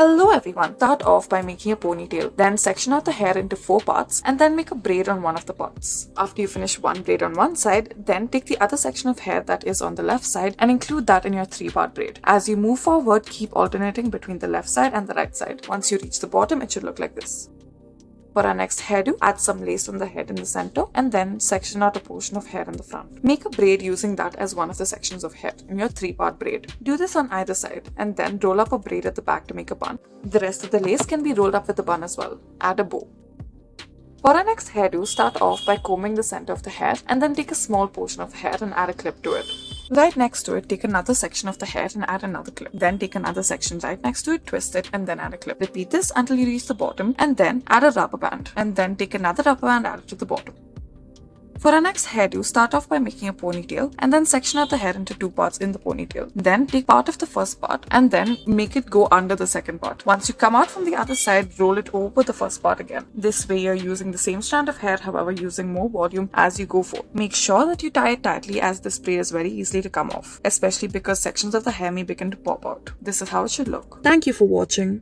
Hello everyone, start off by making a ponytail, then section out the hair into 4 parts and then make a braid on one of the parts. After you finish one braid on one side, then take the other section of hair that is on the left side and include that in your 3-part braid. As you move forward, keep alternating between the left side and the right side. Once you reach the bottom, it should look like this. For our next hairdo, add some lace on the head in the center and then section out a portion of hair in the front. Make a braid using that as one of the sections of hair in your 3-part braid. Do this on either side and then roll up a braid at the back to make a bun. The rest of the lace can be rolled up with the bun as well. Add a bow. For our next hairdo, start off by combing the center of the hair and then take a small portion of hair and add a clip to it. Right next to it, take another section of the hair and add another clip. Then take another section right next to it, twist it, and then add a clip. Repeat this until you reach the bottom and then add a rubber band. And then take another rubber band, add it to the bottom. For our next hairdo, start off by making a ponytail and then section out the hair into 2 parts in the ponytail. Then take part of the first part and then make it go under the second part. Once you come out from the other side, roll it over the first part again. This way you're using the same strand of hair, however using more volume as you go forward. Make sure that you tie it tightly as this braid is very easily to come off, especially because sections of the hair may begin to pop out. This is how it should look. Thank you for watching.